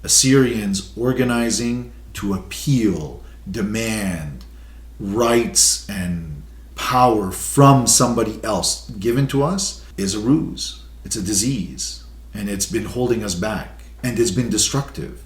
Assyrians organizing to appeal, demand rights and power from somebody else given to us is a ruse. It's a disease, and it's been holding us back, and it's been destructive.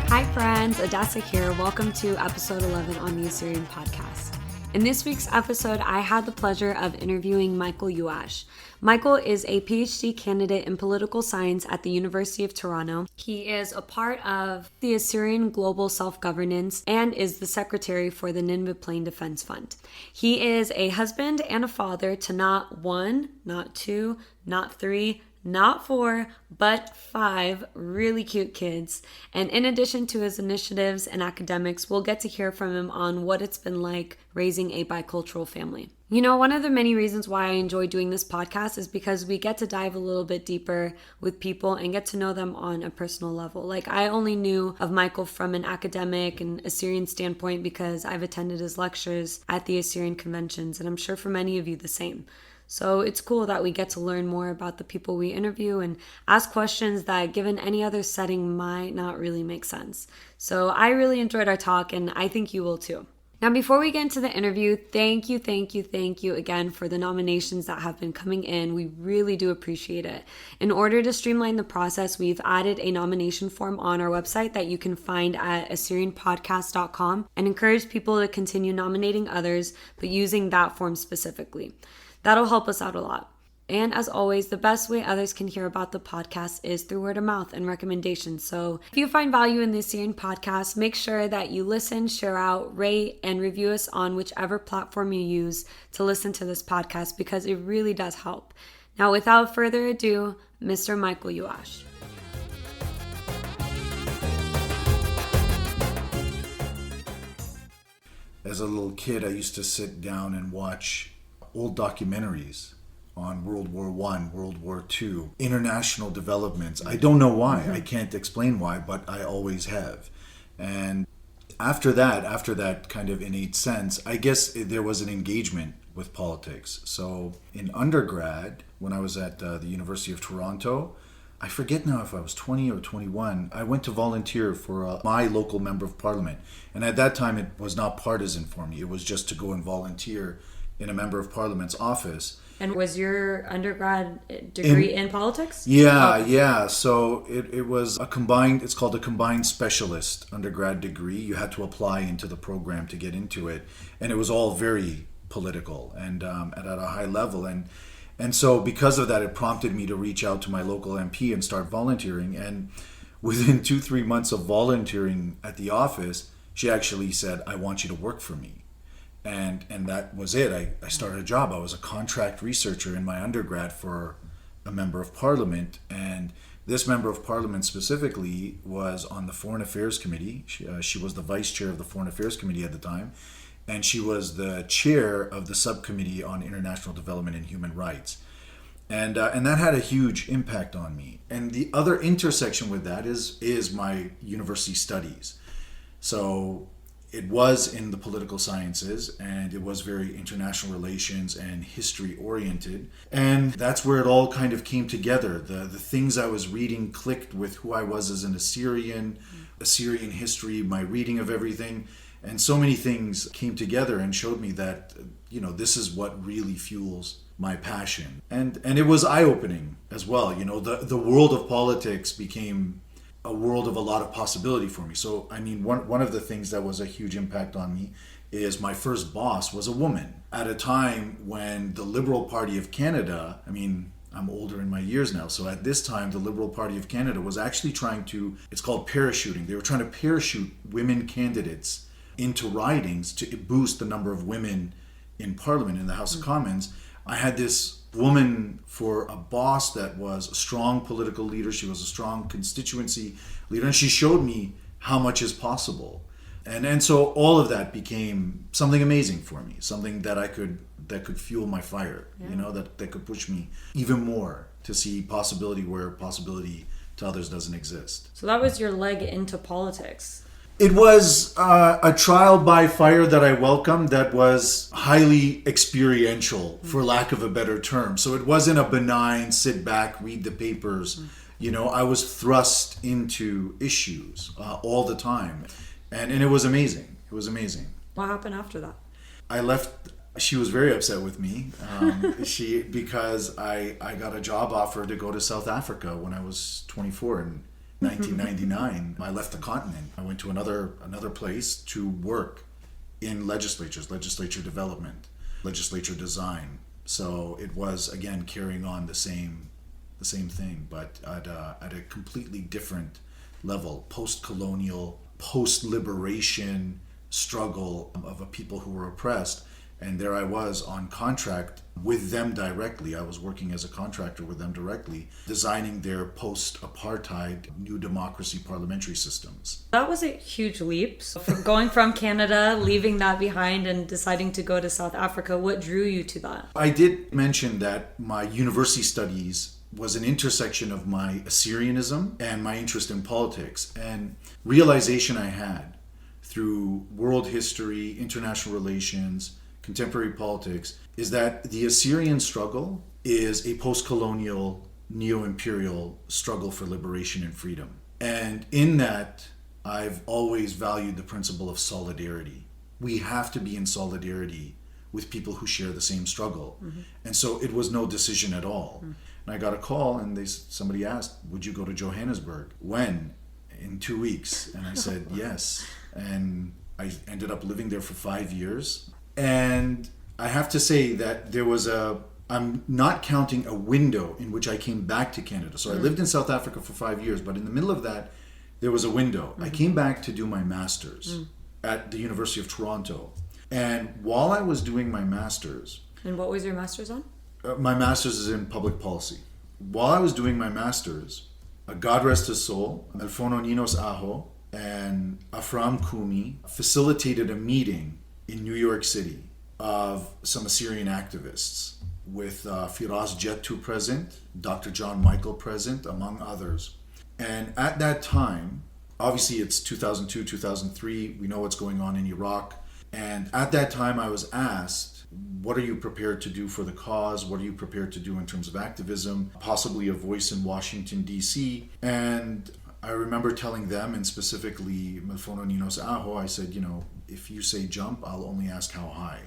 Hi friends, Adessa here. Welcome to episode 11 on the Assyrian podcast. In this week's episode, I had the pleasure of interviewing Michael Youash. Michael is a PhD candidate in political science at the University of Toronto. He is a part of the Assyrian Global Self-Governance and is the secretary for the Nineveh Plain Defense Fund. He is a husband and a father to not one, not two, not three, not 4, but 5 really cute kids. And in addition to his initiatives and academics, we'll get to hear from him on what it's been like raising a bicultural family. You know, one of the many reasons why I enjoy doing this podcast is because we get to dive a little bit deeper with people and get to know them on a personal level. Like, I only knew of Michael from an academic and Assyrian standpoint because I've attended his lectures at the Assyrian conventions, and I'm sure for many of you the same. So it's cool that we get to learn more about the people we interview and ask questions that, given any other setting, might not really make sense. So I really enjoyed our talk, and I think you will too. Now, before we get into the interview, thank you again for the nominations that have been coming in. We really do appreciate it. In order to streamline the process, we've added a nomination form on our website that you can find at AssyrianPodcast.com and encourage people to continue nominating others, but using that form specifically. That'll help us out a lot. And as always, the best way others can hear about the podcast is through word of mouth and recommendations. So if you find value in the Assyrian podcast, make sure that you listen, share out, rate, and review us on whichever platform you use to listen to this podcast, because it really does help. Now, without further ado, Mr. Michael Youash. As a little kid, I used to sit down and watch old documentaries on World War I, World War II, international developments. I don't know why. I can't explain why, but I always have. And after that kind of innate sense, I guess there was an engagement with politics. So in undergrad, when I was at the University of Toronto, I forget now if I was 20 or 21, I went to volunteer for my local member of parliament. And at that time, it was not partisan for me. It was just to go and volunteer in a member of parliament's office. And was your undergrad degree in politics? Yeah. So it was it's called a combined specialist undergrad degree. You had to apply into the program to get into it. And it was all very political and at a high level. And so because of that, it prompted me to reach out to my local MP and start volunteering. And within 2-3 months of volunteering at the office, she actually said, "I want you to work for me." And that was it. I started a job. I was a contract researcher in my undergrad for a member of parliament. And this member of parliament specifically was on the Foreign Affairs Committee. She was the vice chair of the Foreign Affairs Committee at the time. And she was the chair of the subcommittee on international development and human rights. And that had a huge impact on me. And the other intersection with that is my university studies. So it was in the political sciences, and it was very international relations and history oriented. And that's where it all kind of came together. The things I was reading clicked with who I was as an Assyrian history, my reading of everything. And so many things came together and showed me that, this is what really fuels my passion. And it was eye-opening as well. The world of politics became a world of a lot of possibility for me. So, one of the things that was a huge impact on me is my first boss was a woman at a time when the Liberal Party of Canada, I'm older in my years now, so at this time, the Liberal Party of Canada was actually it's called parachuting. They were trying to parachute women candidates into ridings to boost the number of women in Parliament, in the House of Commons. I had this woman for a boss that was a strong political leader. She was a strong constituency leader, and she showed me how much is possible. And so all of that became something amazing for me, something that could fuel my fire, that could push me even more to see possibility where possibility to others doesn't exist. So that was your leg into politics. It was a trial by fire that I welcomed that was highly experiential, for lack of a better term. So it wasn't a benign sit back, read the papers. You know, I was thrust into issues all the time. And it was amazing. It was amazing. What happened after that? I left. She was very upset with me because I got a job offer to go to South Africa when I was 24 in 1999. I left the continent. I went to another place to work in legislature development, legislature design. So it was, again, carrying on the same thing, but at a completely different level, post-colonial, post-liberation struggle of a people who were oppressed. And there I was on contract with them directly. I was working as a contractor with them directly, designing their post-apartheid new democracy parliamentary systems. That was a huge leap. So from going from Canada, leaving that behind and deciding to go to South Africa, what drew you to that? I did mention that my university studies was an intersection of my Assyrianism and my interest in politics, and realization I had through world history, international relations, contemporary politics, is that the Assyrian struggle is a post-colonial, neo-imperial struggle for liberation and freedom. And in that, I've always valued the principle of solidarity. We have to be in solidarity with people who share the same struggle. Mm-hmm. And so it was no decision at all. Mm-hmm. And I got a call and somebody asked, would you go to Johannesburg? When? In 2 weeks. And I said, yes. And I ended up living there for 5 years. And I have to say that I'm not counting a window in which I came back to Canada. So I lived in South Africa for 5 years, but in the middle of that, there was a window. I came back to do my master's at the University of Toronto. And while I was doing my master's... And what was your master's on? My master's is in public policy. While I was doing my master's, God rest his soul, Melfono Ninos Aho and Afram Kumi facilitated a meeting in New York City of some Assyrian activists with Firas Jettu present, Dr. John Michael present, among others. And at that time, obviously it's 2002, 2003, we know what's going on in Iraq. And at that time I was asked, what are you prepared to do for the cause? What are you prepared to do in terms of activism? Possibly a voice in Washington, D.C. And I remember telling them, and specifically Melfono Ninos Aho, I said, if you say jump, I'll only ask how high.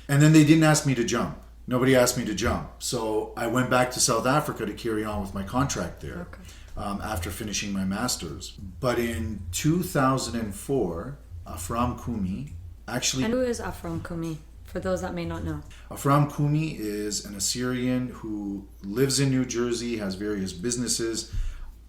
And then they didn't ask me to jump. Nobody asked me to jump. So I went back to South Africa to carry on with my contract there after finishing my master's. But in 2004, Afram Kumi actually... And who is Afram Kumi? For those that may not know. Afram Kumi is an Assyrian who lives in New Jersey, has various businesses,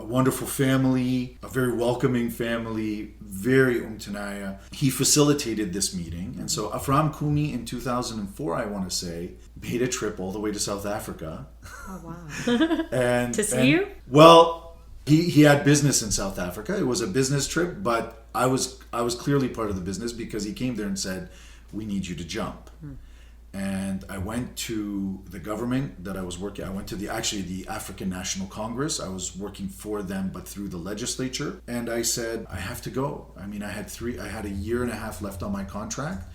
a wonderful family, a very welcoming family, very umtanaya. He facilitated this meeting. And so Afram Kumi in 2004, I want to say, made a trip all the way to South Africa. Oh, wow. and to see you? Well, he had business in South Africa. It was a business trip, but I was clearly part of the business because he came there and said, we need you to jump. And I went to the government that I was working. I went to the African National Congress. I was working for them, but through the legislature. And I said, I have to go. I mean, I had a year and a half left on my contract.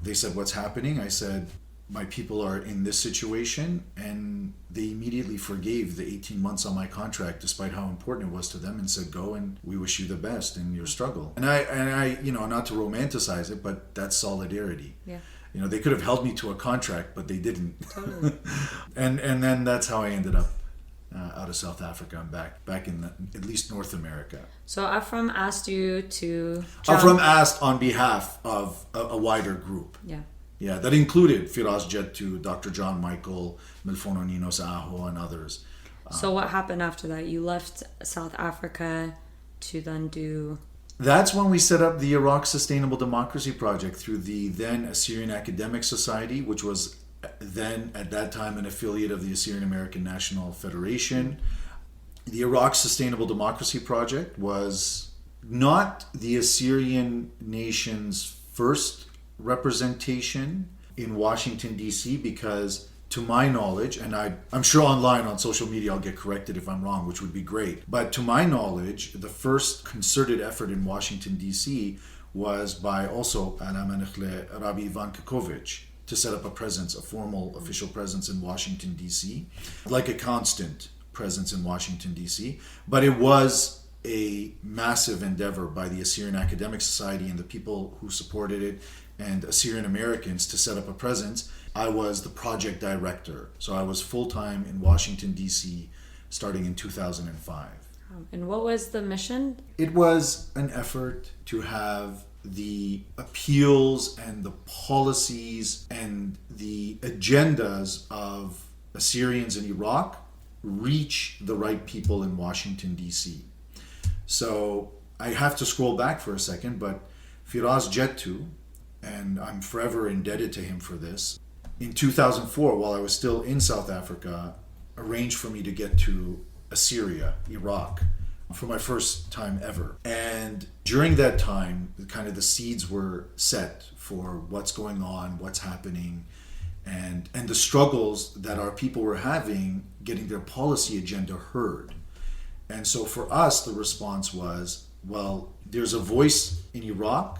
They said, what's happening? I said, my people are in this situation. And they immediately forgave the 18 months on my contract, despite how important it was to them, and said, go and we wish you the best in your struggle. And I not to romanticize it, but that's solidarity. Yeah. They could have held me to a contract, but they didn't. Totally. and then that's how I ended up out of South Africa and back in at least North America. So Afram asked you to jump. Afram asked on behalf of a wider group. Yeah. Yeah, that included Firas Jettu, Dr. John Michael, Melfono Ninos Aho, and others. So what happened after that? You left South Africa to then do... That's when we set up the Iraq Sustainable Democracy Project through the then Assyrian Academic Society, which was then at that time an affiliate of the Assyrian American National Federation. The Iraq Sustainable Democracy Project was not the Assyrian nation's first representation in Washington, D.C., because to my knowledge, and I'm sure online on social media I'll get corrected if I'm wrong, which would be great. But to my knowledge, the first concerted effort in Washington, D.C. was by also Alamanechle Rabbi Ivan Kakovich to set up a formal official presence in Washington, D.C., like a constant presence in Washington, D.C. But it was a massive endeavor by the Assyrian Academic Society and the people who supported it and Assyrian Americans to set up a presence. I was the project director. So I was full-time in Washington, D.C. starting in 2005. And what was the mission? It was an effort to have the appeals and the policies and the agendas of Assyrians in Iraq reach the right people in Washington, D.C. So I have to scroll back for a second, but Firas Jettu, and I'm forever indebted to him for this, in 2004, while I was still in South Africa, arranged for me to get to Assyria, Iraq, for my first time ever. And during that time, kind of the seeds were set for what's going on, what's happening, and the struggles that our people were having getting their policy agenda heard. And so for us, the response was, well, there's a voice in Iraq,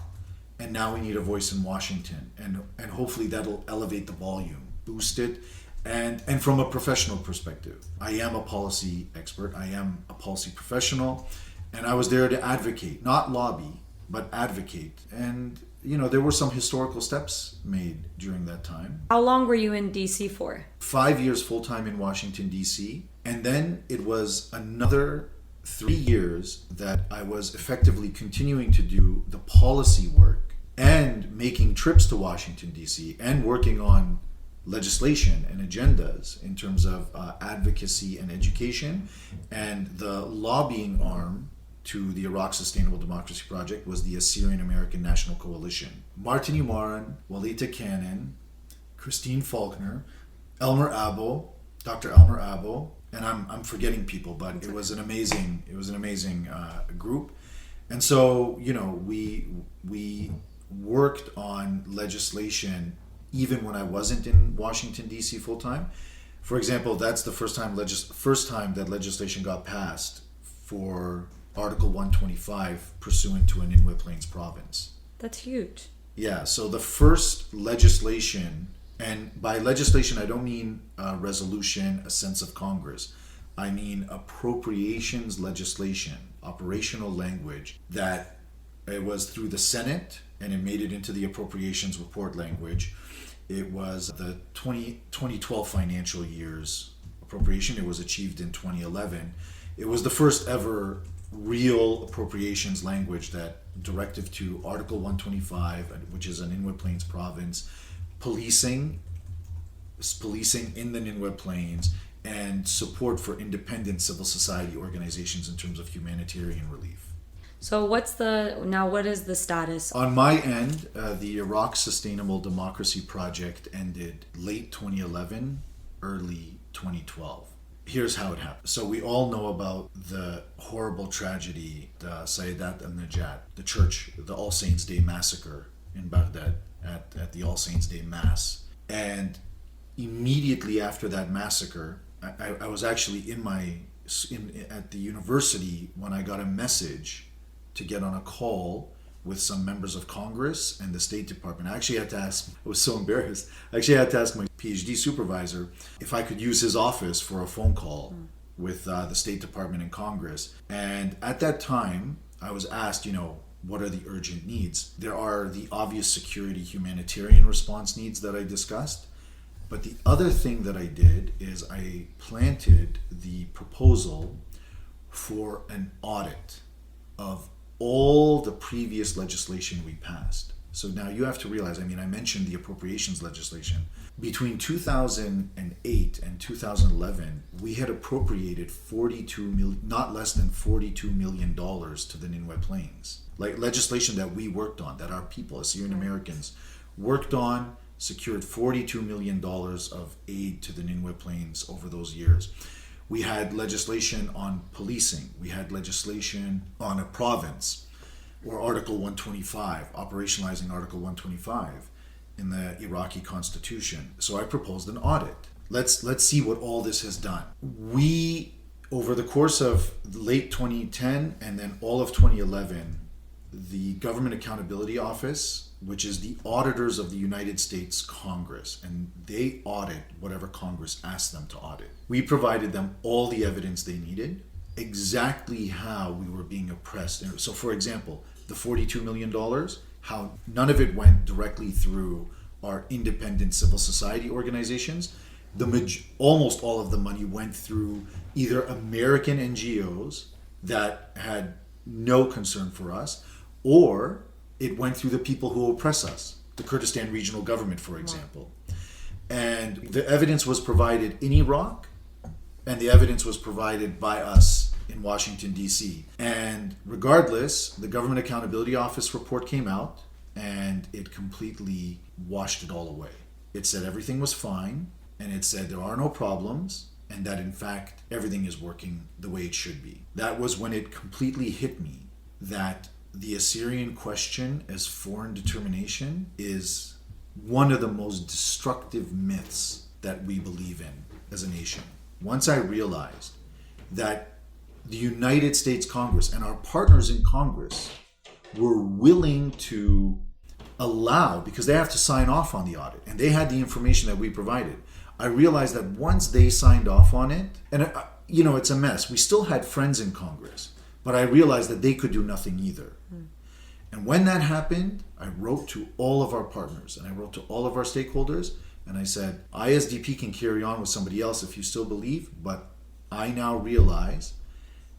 and now we need a voice in Washington. And hopefully that'll elevate the volume, boost it. And from a professional perspective, I am a policy expert, I am a policy professional, and I was there to advocate, not lobby, but advocate. And, there were some historical steps made during that time. How long were you in DC for? 5 years full-time in Washington, D.C. And then it was another 3 years that I was effectively continuing to do the policy work and making trips to Washington, D.C. and working on legislation and agendas in terms of advocacy and education. And the lobbying arm to the Iraq Sustainable Democracy Project was the Assyrian American National Coalition. Martin Umaran, Walita Cannon, Christine Faulkner, Elmer Abbo, Dr. Elmer Abbo, and I'm forgetting people, but it was an amazing group. And so, we worked on legislation even when I wasn't in Washington, D.C. full-time. For example, that's the first time that legislation got passed for Article 125 pursuant to an Inwe Plains province. That's huge. Yeah, so the first legislation, and by legislation I don't mean a resolution, a sense of Congress. I mean appropriations legislation, operational language, that it was through the Senate and it made it into the appropriations report language. It was the 2012 financial year's appropriation. It was achieved in 2011. It was the first ever real appropriations language that directive to Article 125, which is an Inwe Plains province, policing in the Nineveh Plains, and support for independent civil society organizations in terms of humanitarian relief. So what is the status? On my end, the Iraq Sustainable Democracy Project ended late 2011, early 2012. Here's how it happened. So we all know about the horrible tragedy, the Sayyidat al-Najat, the church, the All Saints' Day massacre in Baghdad at the All Saints' Day Mass. And immediately after that massacre, I was actually at the university when I got a message to get on a call with some members of Congress and the State Department. I actually had to ask, I was so embarrassed, I actually had to ask my PhD supervisor if I could use his office for a phone call with the State Department and Congress. And at that time, I was asked, what are the urgent needs? There are the obvious security humanitarian response needs that I discussed. But the other thing that I did is I planted the proposal for an audit of all the previous legislation we passed. So now you have to realize, I mentioned the appropriations legislation. Between 2008 and 2011, we had appropriated not less than $42 million to the Nineveh Plains. Like legislation that we worked on, that our people, Assyrian Americans, worked on, secured $42 million of aid to the Nineveh Plains over those years. We had legislation on policing. We had legislation on a province, or Article 125, operationalizing Article 125 in the Iraqi constitution. So I proposed an audit. let's see what all this has done. We, over the course of late 2010 and then all of 2011, the Government Accountability Office, which is the auditors of the United States Congress, and they audit whatever Congress asked them to audit. We provided them all the evidence they needed, exactly how we were being oppressed. So, for example, the $42 million, how none of it went directly through our independent civil society organizations. Almost all of the money went through either American NGOs that had no concern for us, or it went through the people who oppress us, the Kurdistan Regional Government, for example. And the evidence was provided in Iraq, and the evidence was provided by us in Washington, D.C. And regardless, the Government Accountability Office report came out, and it completely washed it all away. It said everything was fine, and it said there are no problems, and that in fact everything is working the way it should be. That was when it completely hit me that the Assyrian question as foreign determination is one of the most destructive myths that we believe in as a nation. Once I realized that the United States Congress and our partners in Congress were willing to allow, because they have to sign off on the audit, and they had the information that we provided. I realized that once they signed off on it, and it's a mess. We still had friends in Congress, but I realized that they could do nothing either. And when that happened, I wrote to all of our partners and I wrote to all of our stakeholders, and I said, ISDP can carry on with somebody else if you still believe, but I now realize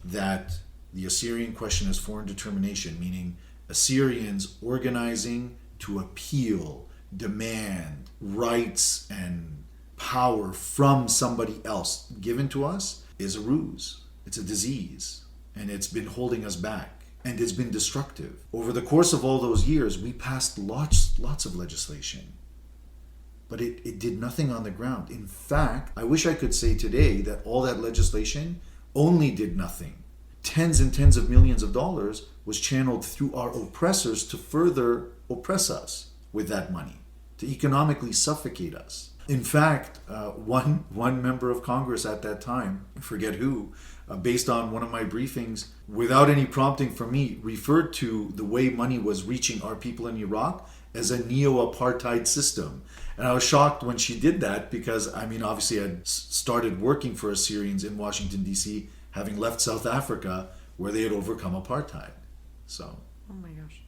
that the Assyrian question is foreign determination, meaning Assyrians organizing to appeal, demand rights and power from somebody else given to us is a ruse. It's a disease, and it's been holding us back, and it's been destructive. Over the course of all those years, we passed lots of legislation, but it did nothing on the ground. In fact, I wish I could say today that all that legislation only did nothing. Tens and tens of millions of dollars was channeled through our oppressors to further oppress us with that money, to economically suffocate us. In fact, one member of Congress at that time, I forget who, based on one of my briefings, without any prompting from me, referred to the way money was reaching our people in Iraq as a neo-apartheid system. And I was shocked when she did that because, obviously I'd started working for Assyrians in Washington, D.C., having left South Africa where they had overcome apartheid. So. Oh my gosh.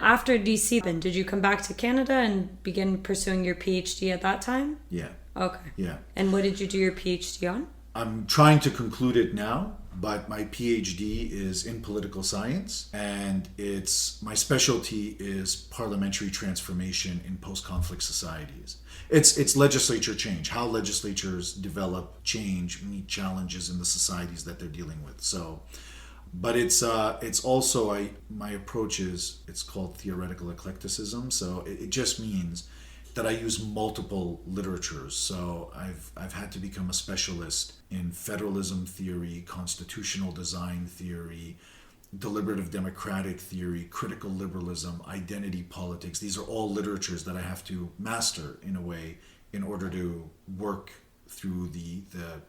After DC, then did you come back to Canada and begin pursuing your PhD at that time? Yeah. Okay. Yeah. And what did you do your PhD on? I'm trying to conclude it now, but my PhD is in political science, and my specialty is parliamentary transformation in post-conflict societies. It's legislature change, how legislatures develop, change, meet challenges in the societies that they're dealing with. So, but it's also my approach is, it's called theoretical eclecticism. So it just means that I use multiple literatures. So I've had to become a specialist in federalism theory, constitutional design theory, deliberative democratic theory, critical liberalism, identity politics. These are all literatures that I have to master in a way in order to work through the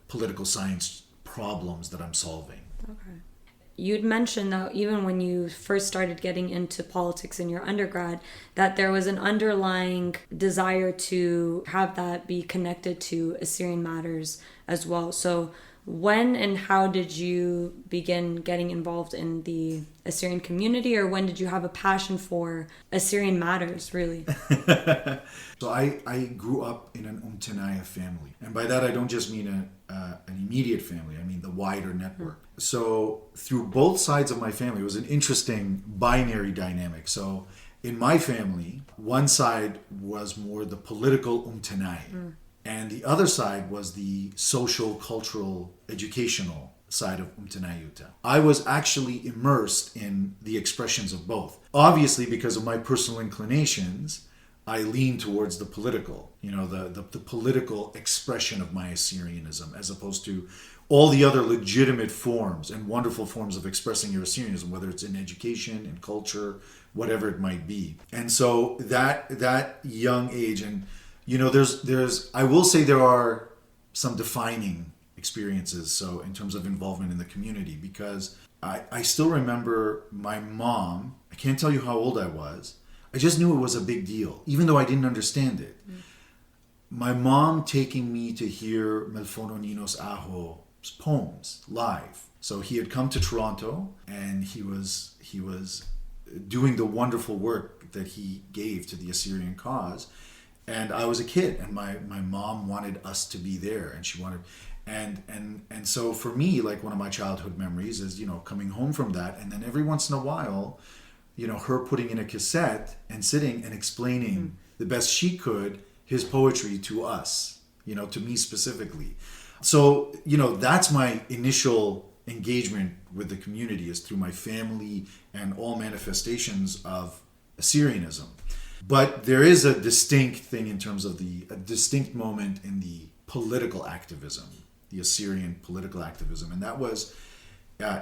political science problems that I'm solving. Okay. You'd mentioned that even when you first started getting into politics in your undergrad, that there was an underlying desire to have that be connected to Assyrian matters as well. So when and how did you begin getting involved in the Assyrian community, or when did you have a passion for Assyrian matters, really? So I grew up in an Umtanaya family. And by that, I don't just mean an immediate family. I mean the wider network. So through both sides of my family, it was an interesting binary dynamic. So in my family, one side was more the political Umtanaya. And the other side was the social, cultural, educational side of Umtanayuta. I was actually immersed in the expressions of both. Obviously, because of my personal inclinations, I lean towards the political, the political expression of my Assyrianism, as opposed to all the other legitimate forms and wonderful forms of expressing your Assyrianism, whether it's in education, in culture, whatever it might be. And so that young age, and there's I will say there are some defining experiences. So in terms of involvement in the community, because I still remember my mom, I can't tell you how old I was. I just knew it was a big deal, even though I didn't understand it. My mom taking me to hear Melfono Ninos Aho's poems live. So he had come to Toronto, and he was doing the wonderful work that he gave to the Assyrian cause. And I was a kid, and my mom wanted us to be there, and she wanted, and so for me, like, one of my childhood memories is, coming home from that, and then every once in a while, her putting in a cassette and sitting and explaining the best she could his poetry to us, to me specifically. So, that's my initial engagement with the community, is through my family and all manifestations of Assyrianism. But there is a distinct thing in terms of a distinct moment in the political activism, the Assyrian political activism. And that was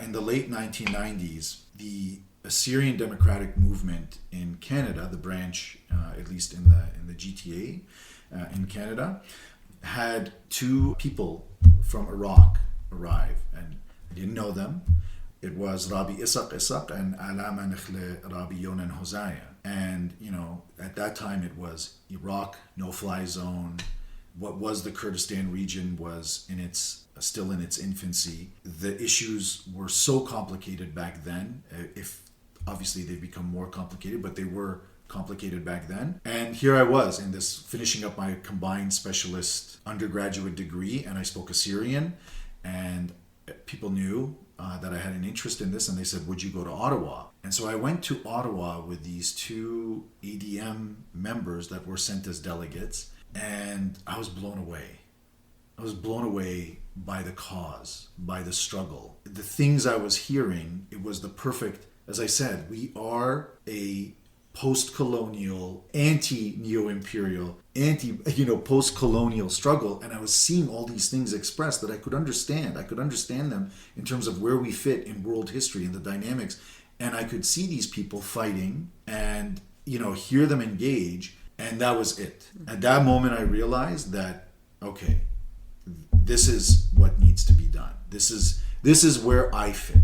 in the late 1990s, the Assyrian Democratic Movement in Canada, the branch, at least in the GTA in Canada, had two people from Iraq arrive, and I didn't know them. It was Rabbi Isaac and Alama Nikhle Rabbi Yonan Hosea. And, at that time it was Iraq, no-fly zone. What was the Kurdistan region was still in its infancy. The issues were so complicated back then. If obviously they've become more complicated, but they were complicated back then. And here I was in this, finishing up my combined specialist undergraduate degree, and I spoke Assyrian, and people knew that I had an interest in this, and they said, would you go to Ottawa? And so I went to Ottawa with these two ADM members that were sent as delegates, and I was blown away. I was blown away by the cause, by the struggle. The things I was hearing, it was the perfect, as I said, we are a post-colonial, anti-neo-imperial, post-colonial struggle, and I was seeing all these things expressed that I could understand. I could understand them in terms of where we fit in world history and the dynamics, and I could see these people fighting and, hear them engage, and that was it. At that moment, I realized that, okay, this is what needs to be done. This is where I fit.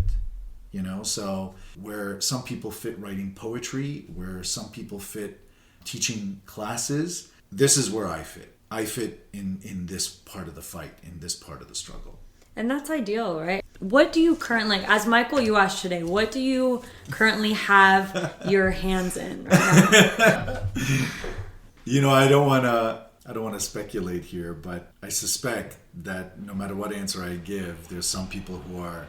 So where some people fit writing poetry, where some people fit teaching classes, this is where I fit. I fit in this part of the fight, in this part of the struggle. And that's ideal, right? What do you currently, as Michael Youash today, what do you currently have your hands in right now? I don't want to speculate here, but I suspect that no matter what answer I give, there's some people who are,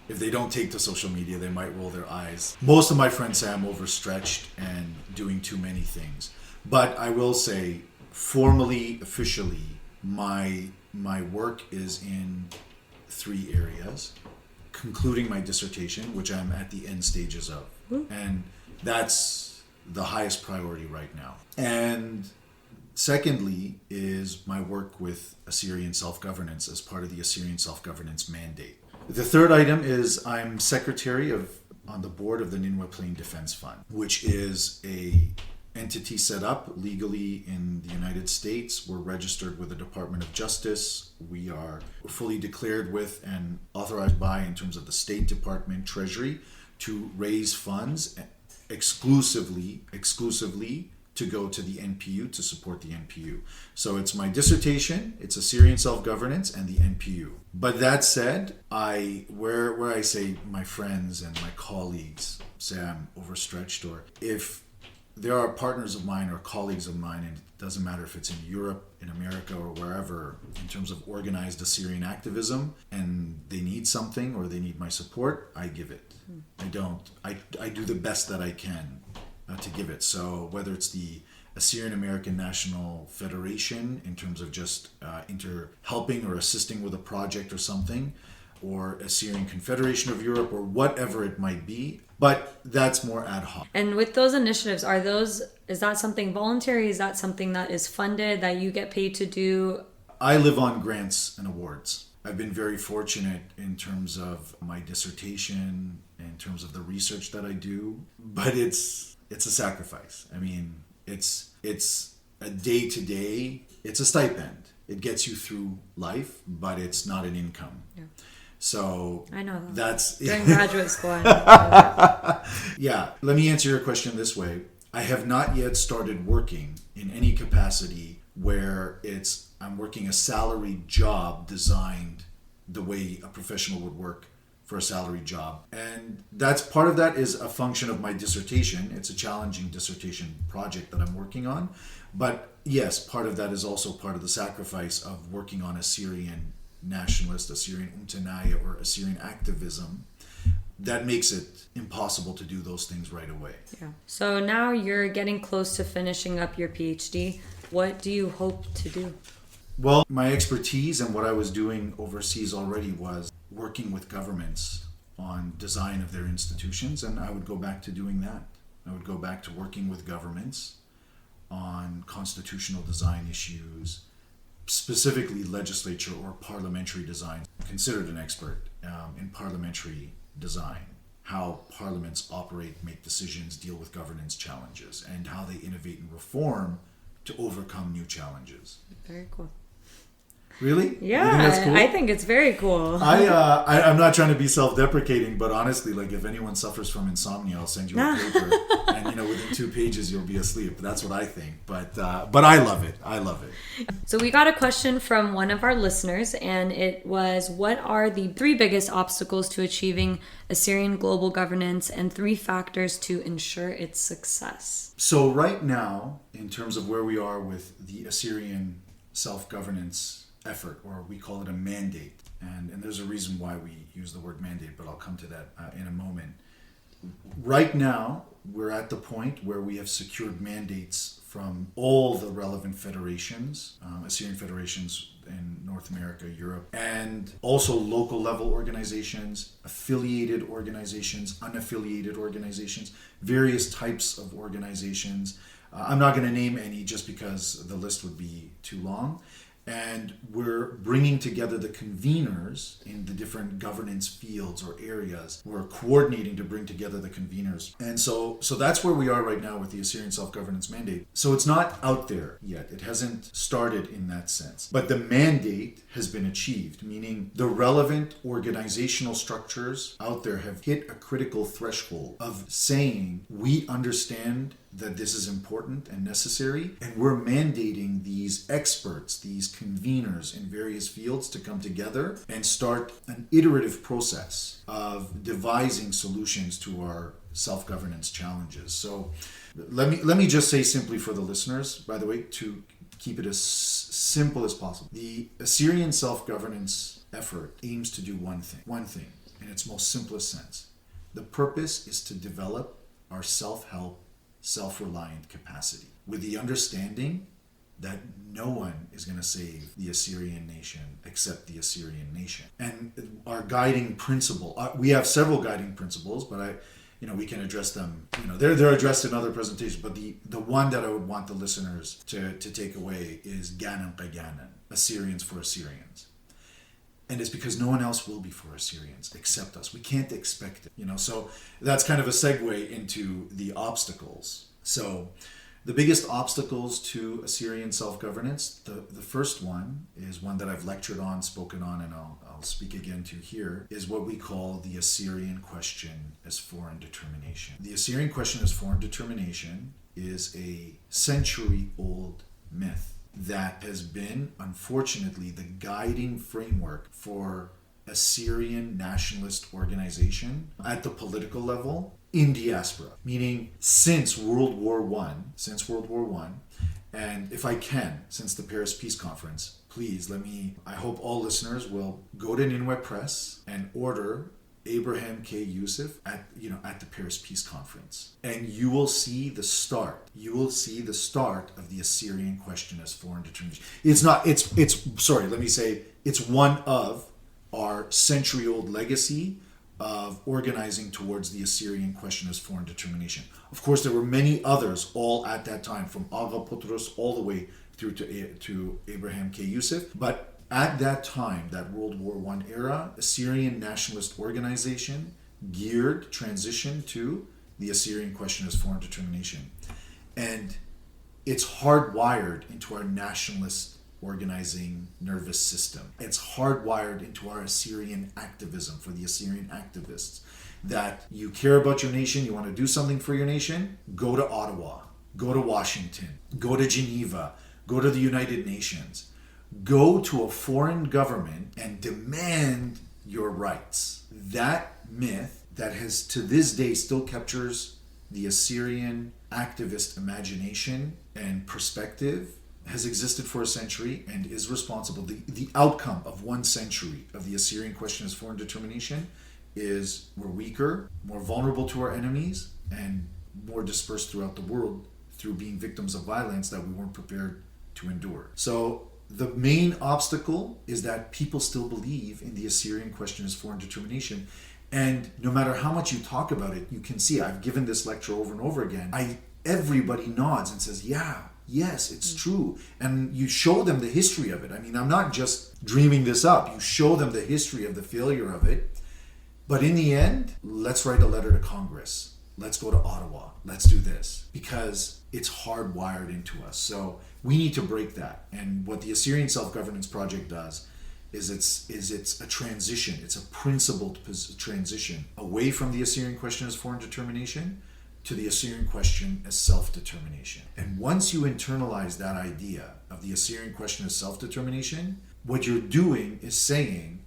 if they don't take to social media, they might roll their eyes. Most of my friends say I'm overstretched and doing too many things. But I will say, formally, officially, my work is in 3 areas. Concluding my dissertation, which I'm at the end stages of. And that's the highest priority right now. And secondly is my work with Assyrian self-governance as part of the Assyrian self-governance mandate. The third item is I'm secretary on the board of the Ninwa Plain Defense Fund, which is a entity set up legally in the United States. We're registered with the Department of Justice. We're fully declared with and authorized by, in terms of the State Department, Treasury, to raise funds exclusively to go to the NPU, to support the NPU. So it's my dissertation, it's Assyrian self-governance, and the NPU. But that said, where I say my friends and my colleagues say I'm overstretched, or if there are partners of mine or colleagues of mine, and it doesn't matter if it's in Europe, in America, or wherever, in terms of organized Assyrian activism, and they need something or they need my support, I give it. I do the best that I can to give it. So whether it's the Assyrian American National Federation, in terms of just helping or assisting with a project or something, or Assyrian Confederation of Europe, or whatever it might be, but that's more ad hoc. And with those initiatives, is that something voluntary? Is that something that is funded, that you get paid to do? I live on grants and awards. I've been very fortunate in terms of my dissertation, in terms of the research that I do, but it's a sacrifice. I mean, it's a day-to-day, it's a stipend. It gets you through life, but it's not an income. Yeah. So I know that. that's During graduate school. I know. yeah. Let me answer your question this way. I have not yet started working in any capacity where I'm working a salaried job designed the way a professional would work for a salaried job. And that's part of that is a function of my dissertation. It's a challenging dissertation project that I'm working on. But yes, part of that is also part of the sacrifice of working on Assyrian nationalist, Assyrian umtanaya, or Assyrian activism. That makes it impossible to do those things right away. Yeah. So now you're getting close to finishing up your PhD. What do you hope to do? Well, my expertise and what I was doing overseas already was working with governments on design of their institutions, and I would go back to doing that. I would go back to working with governments on constitutional design issues, specifically legislature or parliamentary design. I'm considered an expert in parliamentary design, how parliaments operate, make decisions, deal with governance challenges, and how they innovate and reform to overcome new challenges. Very cool. Really? Yeah, you think that's cool? I think it's very cool. I'm not trying to be self-deprecating, but honestly, like if anyone suffers from insomnia, I'll send you a paper, and within 2 pages you'll be asleep. That's what I think. But I love it. I love it. So we got a question from one of our listeners, and it was, what are the 3 biggest obstacles to achieving Assyrian global governance and 3 factors to ensure its success? So right now, in terms of where we are with the Assyrian self-governance effort, or we call it a mandate, and there's a reason why we use the word mandate, but I'll come to that in a moment. Right now, we're at the point where we have secured mandates from all the relevant federations, Assyrian federations in North America, Europe, and also local level organizations, affiliated organizations, unaffiliated organizations, various types of organizations. I'm not going to name any just because the list would be too long. And we're bringing together the conveners in the different governance fields or areas. We're coordinating to bring together the conveners. And so that's where we are right now with the Assyrian Self-Governance Mandate. So it's not out there yet. It hasn't started in that sense. But the mandate has been achieved, meaning the relevant organizational structures out there have hit a critical threshold of saying, we understand that this is important and necessary, and we're mandating these experts, these conveners in various fields to come together and start an iterative process of devising solutions to our self-governance challenges. So let me just say simply for the listeners, by the way, to keep it as simple as possible. The Assyrian self-governance effort aims to do one thing in its most simplest sense. The purpose is to develop our self-help, self-reliant capacity with the understanding that no one is going to save the Assyrian nation except the Assyrian nation. And our guiding principle, we have several guiding principles, but we can address them. They're addressed in other presentations, but the one that I would want the listeners to take away is Ganan Qaganan, Assyrians for Assyrians. And it's because no one else will be for Assyrians except us. We can't expect it, So that's kind of a segue into the obstacles. So the biggest obstacles to Assyrian self-governance, the first one is one that I've lectured on, spoken on, and I'll speak again to here, is what we call the Assyrian question as foreign determination. The Assyrian question as foreign determination is a century-old myth that has been, unfortunately, the guiding framework for Assyrian nationalist organization at the political level in diaspora, meaning since World War I, and if I can, since the Paris Peace Conference, please I hope all listeners will go to Ninwe Press and order Abraham K. Yusuf at the Paris Peace Conference, and you will see the start. You will see the start of the Assyrian question as foreign determination. It's one of our century-old legacy of organizing towards the Assyrian question as foreign determination. Of course, there were many others all at that time, from Aga Putros all the way through to Abraham K. Yusuf, but at that time, that World War I era, Assyrian nationalist organization geared transition to the Assyrian question as foreign determination. And it's hardwired into our nationalist organizing nervous system. It's hardwired into our Assyrian activism, for the Assyrian activists, that you care about your nation, you want to do something for your nation, go to Ottawa, go to Washington, go to Geneva, go to the United Nations, go to a foreign government and demand your rights. That myth that has to this day still captures the Assyrian activist imagination and perspective has existed for a century and is responsible. The outcome of 1 century of the Assyrian question as foreign determination is we're weaker, more vulnerable to our enemies, and more dispersed throughout the world through being victims of violence that we weren't prepared to endure. So the main obstacle is that people still believe in the Assyrian question as foreign determination. And no matter how much you talk about it, you can see, I've given this lecture over and over again, everybody nods and says, yeah, yes, it's true. And you show them the history of it. I mean, I'm not just dreaming this up. You show them the history of the failure of it. But in the end, let's write a letter to Congress. Let's go to Ottawa. Let's do this. Because it's hardwired into us. So we need to break that. And what the Assyrian Self-Governance Project does is it's a transition. It's a principled transition away from the Assyrian question as foreign determination to the Assyrian question as self-determination. And once you internalize that idea of the Assyrian question as self-determination, what you're doing is saying,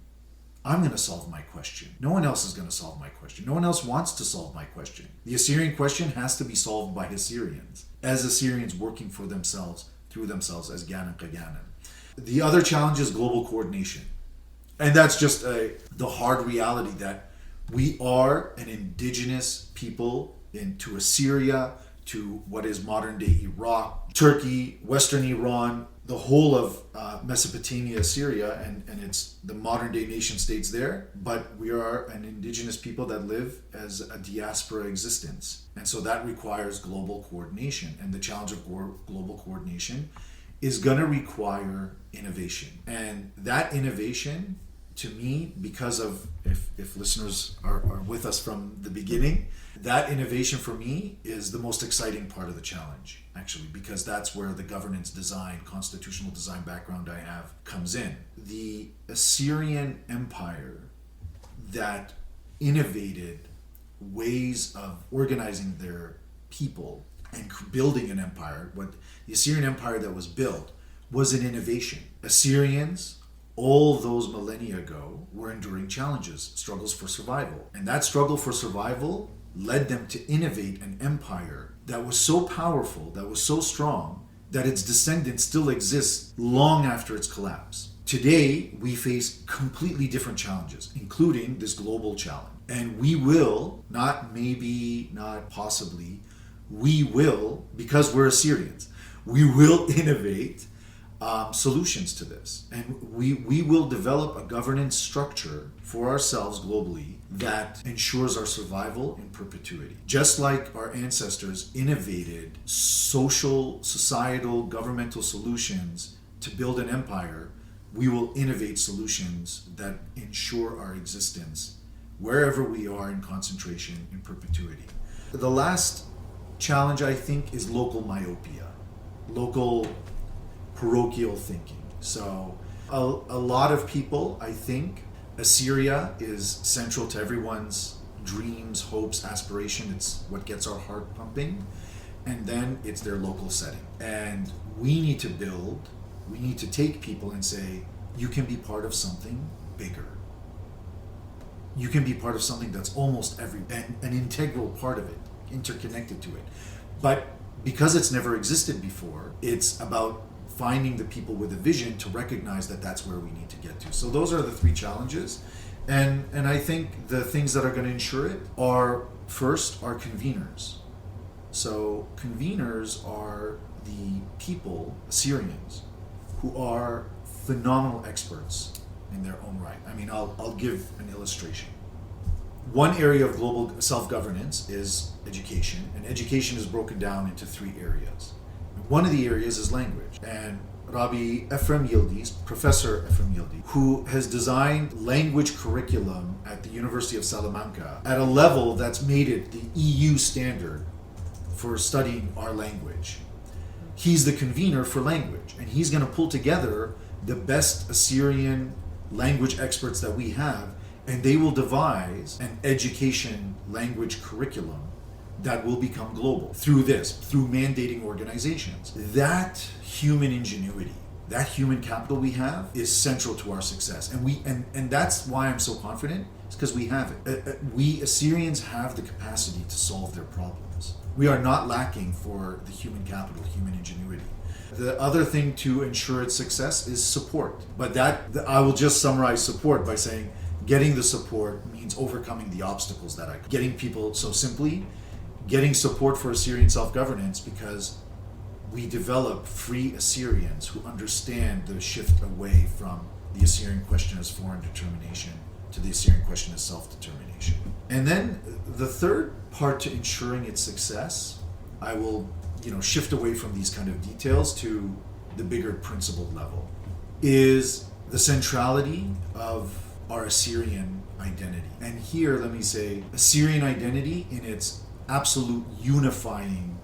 I'm going to solve my question. No one else is going to solve my question. No one else wants to solve my question. The Assyrian question has to be solved by Assyrians, as Assyrians working for themselves, through themselves, as Ganem Kaganem. The other challenge is global coordination. And that's just the hard reality that we are an indigenous people to Assyria, to what is modern day Iraq, Turkey, Western Iran, the whole of Mesopotamia, Syria, and it's the modern day nation states there. But we are an indigenous people that live as a diaspora existence. And so that requires global coordination. And the challenge of global coordination is going to require innovation. And that innovation, to me, because of, if listeners are with us from the beginning, that innovation for me is the most exciting part of the challenge, actually, because that's where the governance design, constitutional design background I have comes in. The Assyrian Empire that innovated ways of organizing their people and building an empire, what the Assyrian Empire that was built was an innovation. Assyrians, all those millennia ago, were enduring challenges, struggles for survival. And that struggle for survival led them to innovate an empire that was so powerful, that was so strong, that its descendants still exist long after its collapse. Today, we face completely different challenges, including this global challenge. And we will, not maybe, not possibly, we will, because we're Assyrians, we will innovate solutions to this. And we will develop a governance structure for ourselves globally that ensures our survival in perpetuity. Just like our ancestors innovated social, societal, governmental solutions to build an empire, we will innovate solutions that ensure our existence wherever we are in concentration in perpetuity. The last challenge, I think, is local myopia, local parochial thinking. So a lot of people, I think, Assyria is central to everyone's dreams, hopes, aspiration. It's what gets our heart pumping. And then it's their local setting. And we need to take people and say, you can be part of something bigger. You can be part of something that's almost an integral part of it, interconnected to it. But because it's never existed before, it's about finding the people with a vision to recognize that that's where we need to get to. So those are the 3 challenges. And I think the things that are going to ensure it are, first, our conveners. So conveners are the people, Assyrians, who are phenomenal experts in their own right. I mean, I'll give an illustration. One area of global self-governance is education, and education is broken down into 3 areas. One of the areas is language, and Rabbi Ephraim Yildiz, Professor Ephraim Yildiz, who has designed language curriculum at the University of Salamanca at a level that's made it the EU standard for studying our language. he's the convener for language, and he's going to pull together the best Assyrian language experts that we have, and they will devise an education language curriculum that will become global through mandating organizations. That human ingenuity, that human capital we have is central to our success. And that's why I'm so confident, is because we have it. We Assyrians have the capacity to solve their problems. We are not lacking for the human capital, human ingenuity. The other thing to ensure its success is support. But I will just summarize support by saying getting the support means overcoming the obstacles getting people, so simply, getting support for Assyrian self-governance, because we develop free Assyrians who understand the shift away from the Assyrian question as foreign determination to the Assyrian question as self-determination. And then the third part to ensuring its success, I will shift away from these kind of details to the bigger principled level, is the centrality of our Assyrian identity. And here, let me say, Assyrian identity in its absolute unifying,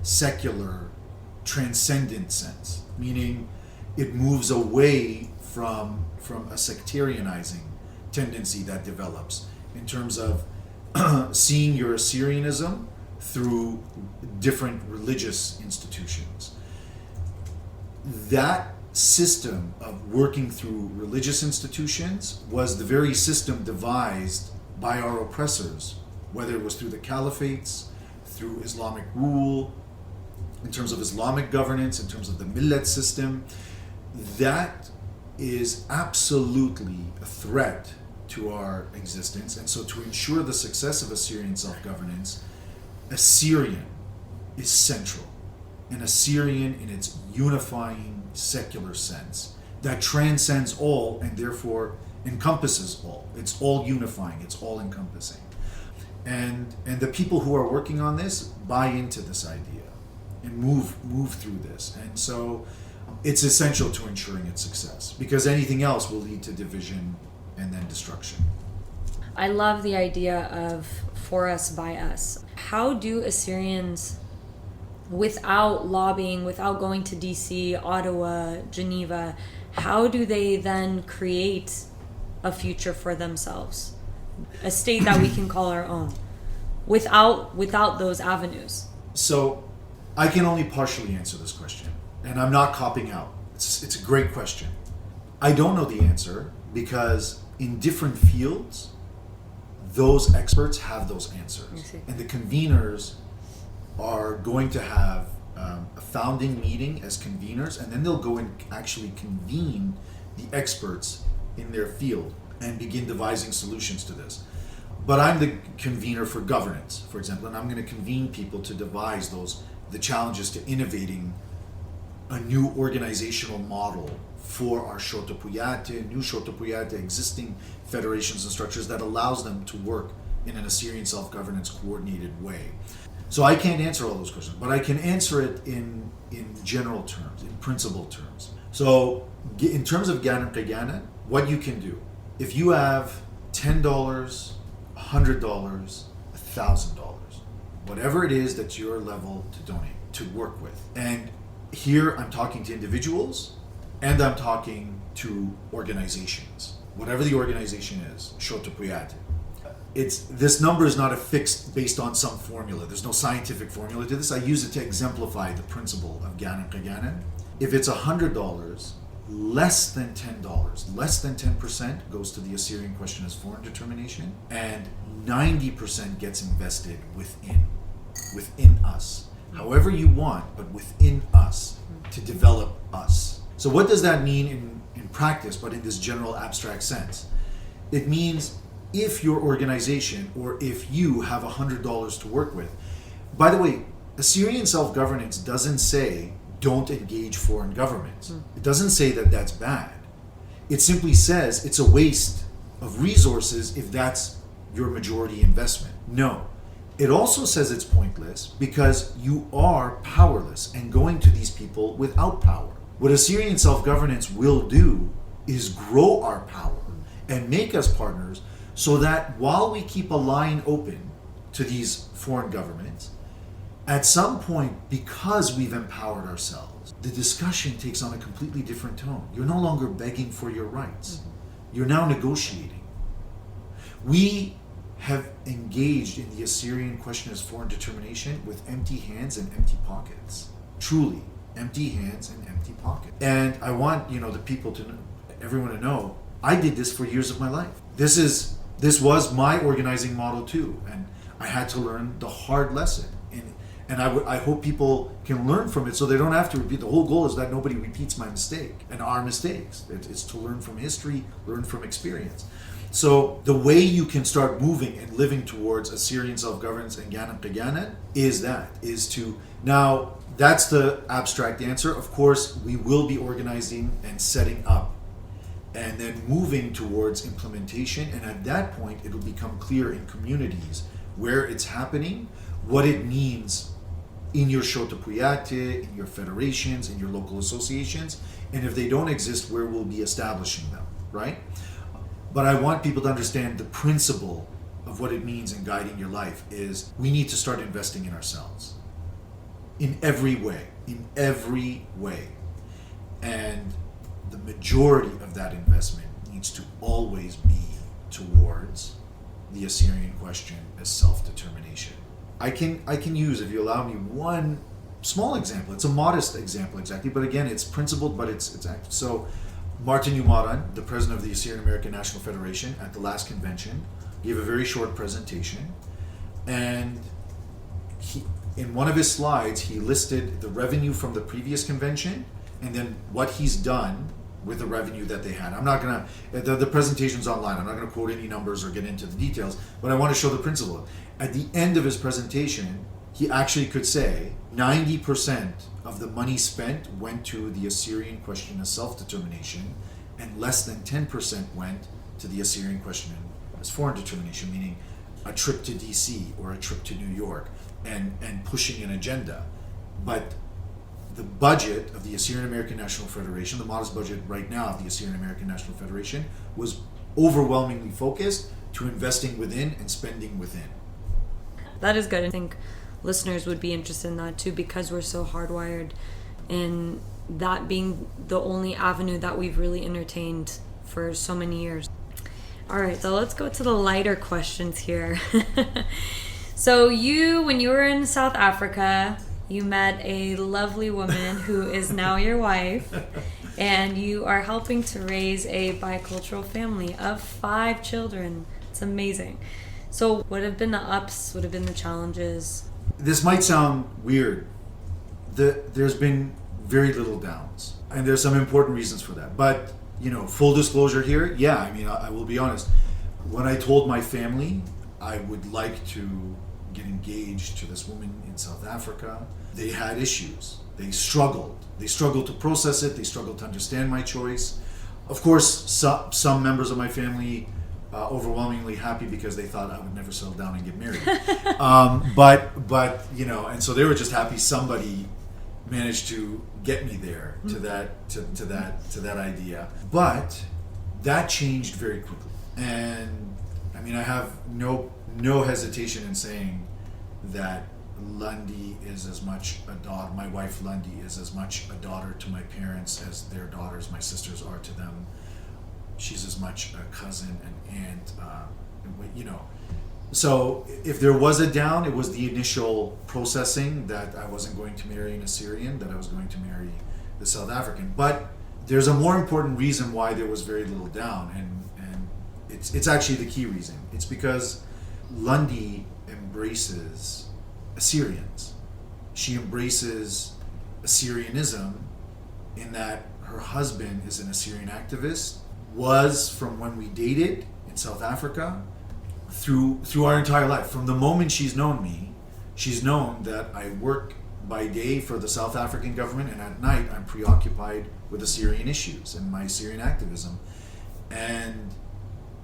secular, transcendent sense, meaning it moves away from a sectarianizing tendency that develops in terms of seeing your Assyrianism through different religious institutions. That system of working through religious institutions was the very system devised by our oppressors, whether it was through the caliphates, through Islamic rule, in terms of Islamic governance, in terms of the millet system. That is absolutely a threat to our existence. And so to ensure the success of Assyrian self-governance, Assyrian is central. And Assyrian in its unifying secular sense that transcends all and therefore encompasses all. It's all unifying, it's all encompassing. And the people who are working on this buy into this idea and move through this. And so it's essential to ensuring its success, because anything else will lead to division and then destruction. I love the idea of for us, by us. How do Assyrians, without lobbying, without going to DC, Ottawa, Geneva, how do they then create a future for themselves? A state that we can call our own, without those avenues? So I can only partially answer this question, and I'm not copping out. It's a great question. I don't know the answer, because in different fields, those experts have those answers. And the conveners are going to have a founding meeting as conveners, and then they'll go and actually convene the experts in their field and begin devising solutions to this. But I'm the convener for governance, for example, and I'm going to convene people to devise the challenges to innovating a new organizational model for our Shotapuyate, new Shotapuyate, existing federations and structures that allows them to work in an Assyrian self-governance coordinated way. So I can't answer all those questions, but I can answer it in general terms, in principle terms. So in terms of Ghanan Qigana, what you can do, if you have $10, $100, $1,000, whatever it is that's your level to donate, to work with. And here I'm talking to individuals, and I'm talking to organizations. Whatever the organization is, Shotapuyate. This number is not a fixed based on some formula. There's no scientific formula to this. I use it to exemplify the principle of Ghanan Qigana. If it's $100, less than $10, less than 10% goes to the Assyrian question as foreign determination, and 90% gets invested within us. However you want, but within us, to develop us. So what does that mean in practice, but in this general abstract sense? It means if your organization, or if you have $100 to work with. By the way, Assyrian self-governance doesn't say don't engage foreign governments. It doesn't say that that's bad. It simply says it's a waste of resources if that's your majority investment. No. It also says it's pointless because you are powerless and going to these people without power. What Assyrian self-governance will do is grow our power and make us partners, so that while we keep a line open to these foreign governments, At some point, because we've empowered ourselves, the discussion takes on a completely different tone. You're no longer begging for your rights. You're now negotiating. We have engaged in the Assyrian question as foreign determination with empty hands and empty pockets. Truly, empty hands and empty pockets. And I want, the people to know, everyone to know, I did this for years of my life. This was my organizing model too, and I had to learn the hard lesson. And I hope people can learn from it so they don't have to repeat. The whole goal is that nobody repeats my mistake and our mistakes. It's to learn from history, learn from experience. So the way you can start moving and living towards Assyrian self-governance and Ganam Peganet is to, now that's the abstract answer. Of course, we will be organizing and setting up and then moving towards implementation. And at that point, it'll become clear in communities where it's happening, what it means in your Shotapuyate, in your federations, in your local associations, and if they don't exist, where we'll be establishing them, right? But I want people to understand the principle of what it means in guiding your life is we need to start investing in ourselves. In every way. And the majority of that investment needs to always be towards the Assyrian question as self-determination. I can use, if you allow me, one small example. It's a modest example, exactly, but again, it's principled, but it's active. So, Martin Umaran, the president of the Assyrian American National Federation, at the last convention, gave a very short presentation, and in one of his slides, he listed the revenue from the previous convention, and then what he's done with the revenue that they had. I'm not gonna, the presentation's online, I'm not gonna quote any numbers or get into the details, but I want to show the principle. At the end of his presentation, he actually could say 90% of the money spent went to the Assyrian question of self-determination, and less than 10% went to the Assyrian question as foreign determination, meaning a trip to DC or a trip to New York and pushing an agenda. But the budget of the Assyrian American National Federation, the modest budget right now of the Assyrian American National Federation, was overwhelmingly focused to investing within and spending within. That is good. I think listeners would be interested in that too, because we're so hardwired in that being the only avenue that we've really entertained for so many years. All right, so let's go to the lighter questions here. So when you were in South Africa, you met a lovely woman who is now your wife, and you are helping to raise a bicultural family of 5 children. It's amazing. So what have been the ups? What have been the challenges? This might sound weird. There's been very little downs, and there's some important reasons for that. But, full disclosure here, I will be honest. When I told my family I would like to get engaged to this woman in South Africa, they had issues. They struggled. They struggled to process it. They struggled to understand my choice. Of course, some members of my family overwhelmingly happy because they thought I would never settle down and get married. But and so they were just happy somebody managed to get me there to that idea. But that changed very quickly, and I have no hesitation in saying that Lundy is as much a daughter. My wife Lundy is as much a daughter to my parents as their daughters, my sisters, are to them. She's as much a cousin, an aunt, So if there was a down, it was the initial processing that I wasn't going to marry an Assyrian, that I was going to marry the South African. But there's a more important reason why there was very little down, and it's actually the key reason. It's because Lundy embraces Assyrians. She embraces Assyrianism in that her husband is an Assyrian activist, was from when we dated in South Africa through our entire life. From the moment she's known me, she's known that I work by day for the South African government, and at night I'm preoccupied with Assyrian issues and my Assyrian activism. And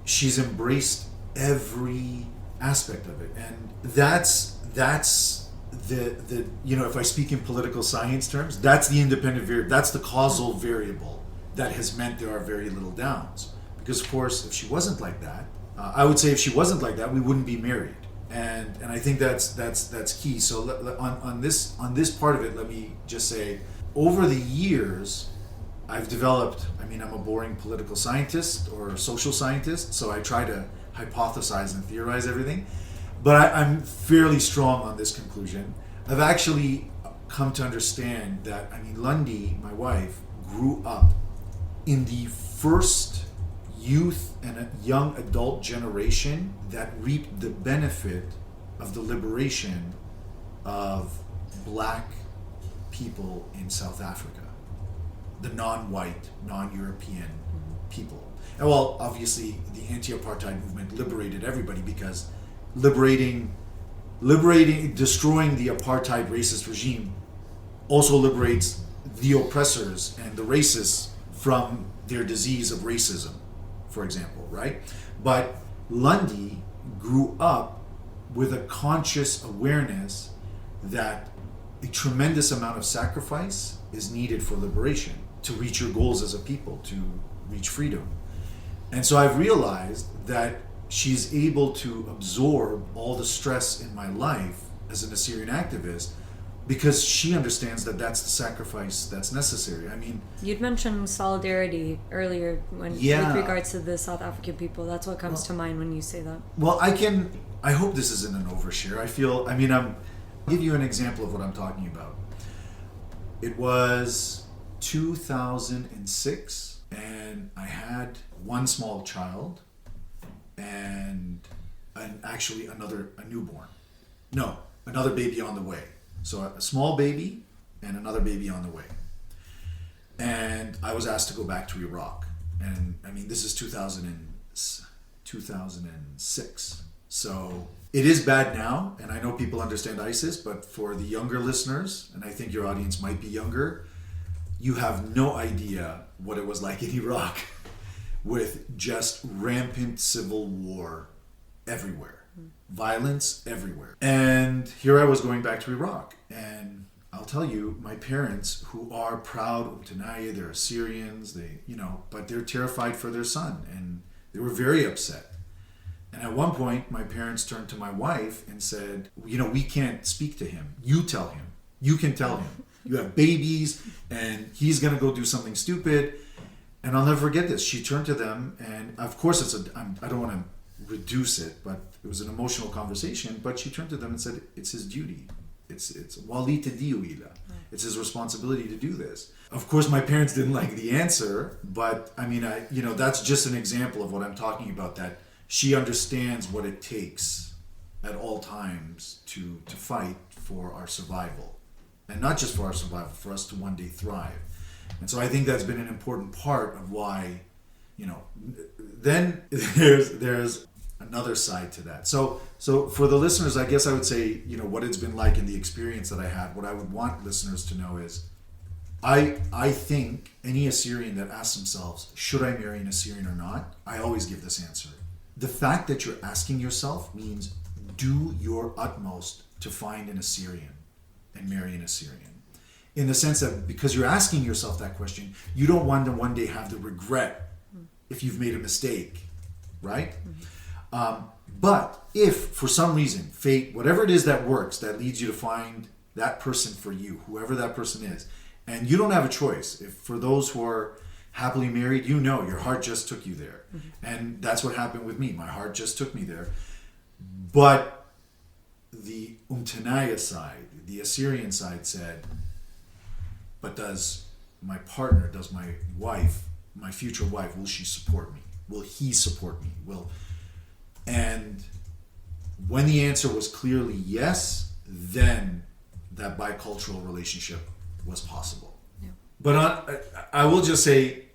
she's embraced every aspect of it. And that's the if I speak in political science terms, that's the independent variable, that's the causal variable that has meant there are very little downs. Because of course, if she wasn't like that, I would say if she wasn't like that, we wouldn't be married. and I think that's key. So on this part of it, let me just say, over the years, I've developed. I mean, I'm a boring political scientist or social scientist, so I try to hypothesize and theorize everything. But I'm fairly strong on this conclusion. I've actually come to understand that, I mean, Lundy, my wife, grew up in the first youth and a young adult generation that reaped the benefit of the liberation of black people in South Africa, the non-white, non-European people. And well, obviously, the anti-apartheid movement liberated everybody, because liberating, destroying the apartheid racist regime also liberates the oppressors and the racists from their disease of racism, for example, right? But Lundy grew up with a conscious awareness that a tremendous amount of sacrifice is needed for liberation, to reach your goals as a people, to reach freedom. And so I've realized that she's able to absorb all the stress in my life as an Assyrian activist, because she understands that that's the sacrifice that's necessary. I mean, you'd mentioned solidarity earlier with regards to the South African people. That's what comes to mind when you say that. Well, I hope this isn't an overshare. I'll give you an example of what I'm talking about. It was 2006, and I had one small child and actually a newborn. No, another baby on the way. So a small baby and another baby on the way. And I was asked to go back to Iraq. And I mean, this is 2006. So it is bad now. And I know people understand ISIS, but for the younger listeners, and I think your audience might be younger, you have no idea what it was like in Iraq with just rampant civil war everywhere. Violence everywhere. And here I was going back to Iraq. And I'll tell you, my parents, who are proud, Umtanaya, they're Assyrians, but they're terrified for their son. And they were very upset. And at one point, my parents turned to my wife and said, we can't speak to him. You tell him. You can tell him. You have babies, and he's going to go do something stupid. And I'll never forget this. She turned to them, and of course, I don't want to reduce it, but it was an emotional conversation. But she turned to them and said, "It's his duty. It's wali tadiwila. It's his responsibility to do this." Of course, my parents didn't like the answer, but I mean, that's just an example of what I'm talking about. That she understands what it takes at all times to fight for our survival, and not just for our survival, for us to one day thrive. And so I think that's been an important part of why, then there's another side to that. So for the listeners, I guess I would say, what it's been like in the experience that I had, what I would want listeners to know is, I think any Assyrian that asks themselves, should I marry an Assyrian or not? I always give this answer. The fact that you're asking yourself means do your utmost to find an Assyrian and marry an Assyrian. In the sense that because you're asking yourself that question, you don't want to one day have the regret if you've made a mistake, right? But if for some reason, fate, whatever it is that works, that leads you to find that person for you, whoever that person is, and you don't have a choice. If for those who are happily married, your heart just took you there. And that's what happened with me. My heart just took me there. But the Umtanaya side, the Assyrian side said, but does my wife, my future wife, will she support me? Will he support me? And when the answer was clearly yes, then that bicultural relationship was possible. Yeah. But I will just say,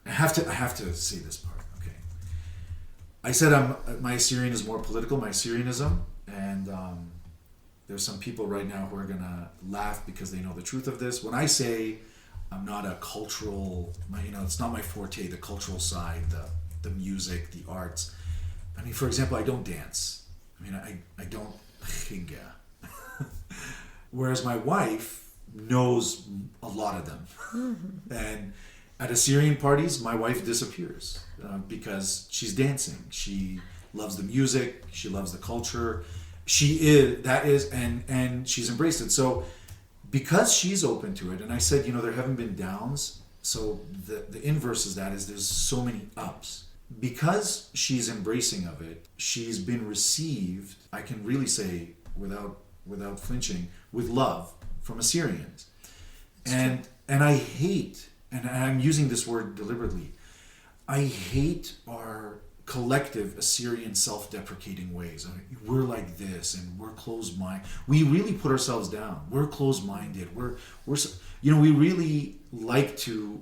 I have to say this part. Okay, I said my Assyrian is more political, my Assyrianism, and there's some people right now who are gonna laugh because they know the truth of this. When I say I'm not a cultural, it's not my forte, the cultural side, the music, the arts. I mean, for example, I don't dance. I don't chinga. Whereas my wife knows a lot of them. And at Assyrian parties, my wife disappears because she's dancing. She loves the music. She loves the culture. She is, that is, and she's embraced it. So because she's open to it, and I said, there haven't been downs. So the inverse is that is there's so many ups. Because she's embracing of it, she's been received, I can really say without flinching, with love from Assyrians. And I hate, and I'm using this word deliberately, I hate our collective Assyrian self-deprecating ways. We're like this, and we're closed-minded. We really put ourselves down. We're closed-minded. We really like to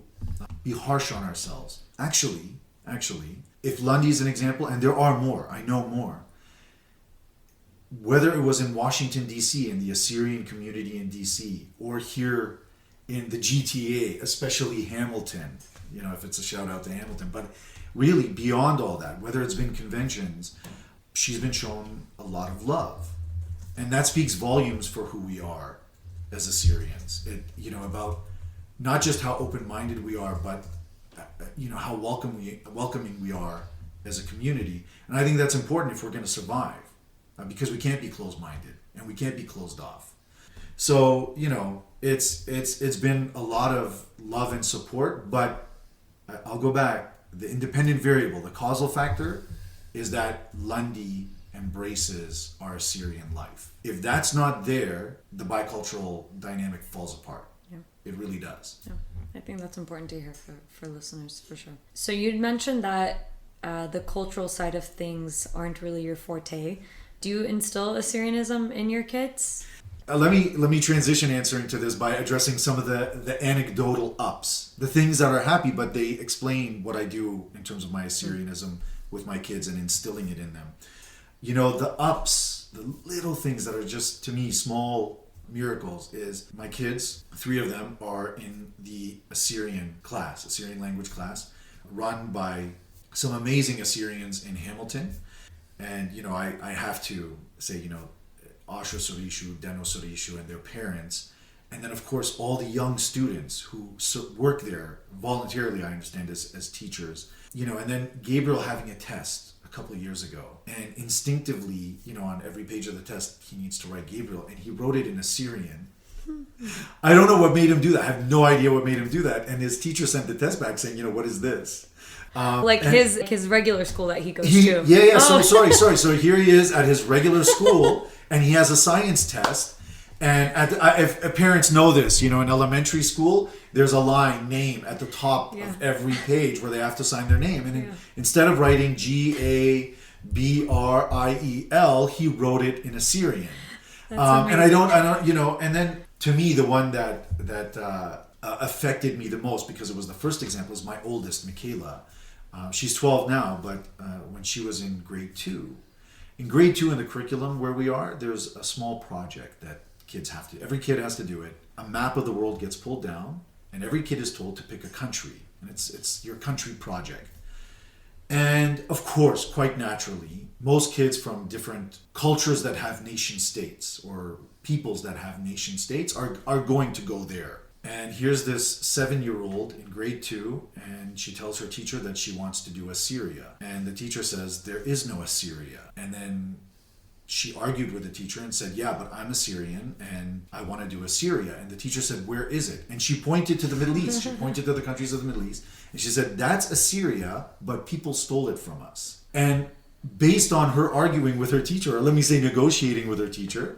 be harsh on ourselves. Actually, if Lundy is an example, and there are more, I know more. Whether it was in Washington D.C. in the Assyrian community in D.C. or here in the GTA, especially Hamilton. If it's a shout out to Hamilton, but really beyond all that, whether it's been conventions, she's been shown a lot of love, and that speaks volumes for who we are as Assyrians. About not just how open-minded we are, but how welcoming we are as a community. And I think that's important if we're going to survive, because we can't be closed-minded and we can't be closed off. So it's been a lot of love and support, but I'll go back. The independent variable, the causal factor, is that Lundy embraces our Assyrian life. If that's not there, the bicultural dynamic falls apart. Yeah. It really does. Yeah. I think that's important to hear for listeners, for sure. So you'd mentioned that the cultural side of things aren't really your forte. Do you instill Assyrianism in your kids? Let me transition answering to this by addressing some of the anecdotal ups, the things that are happy, but they explain what I do in terms of my Assyrianism with my kids and instilling it in them. The ups, the little things that are just, to me, small miracles, is my kids, 3 of them are in the Assyrian language class, run by some amazing Assyrians in Hamilton. And, I have to say, Asha Sorishu, Deno Sorishu, and their parents. And then, of course, all the young students who work there voluntarily, I understand, as teachers. And then Gabriel having a test a couple of years ago. And instinctively, on every page of the test, he needs to write Gabriel. And he wrote it in Assyrian. I don't know what made him do that. I have no idea what made him do that. And his teacher sent the test back saying, what is this? His regular school that he goes to. Yeah. Oh. So sorry. So here he is at his regular school, and he has a science test. And if parents know this, in elementary school, there's a line, name, at the top of every page where they have to sign their name. And instead of writing Gabriel, he wrote it in Assyrian. And I don't, and then to me, the one that affected me the most, because it was the first example, is my oldest, Michaela. She's 12 now, but when she was in grade 2. In grade 2 in the curriculum where we are, there's a small project that every kid has to do it. A map of the world gets pulled down, and every kid is told to pick a country. And it's your country project. And of course, quite naturally, most kids from different cultures that have nation states, or peoples that have nation states, are going to go there. And here's this 7-year-old in grade 2, and she tells her teacher that she wants to do Assyria. And the teacher says, there is no Assyria. And then she argued with the teacher and said, yeah, but I'm Assyrian and I want to do Assyria. And the teacher said, where is it? And she pointed to the Middle East. She pointed to the countries of the Middle East. And she said, that's Assyria, but people stole it from us. And based on her arguing with her teacher, or let me say negotiating with her teacher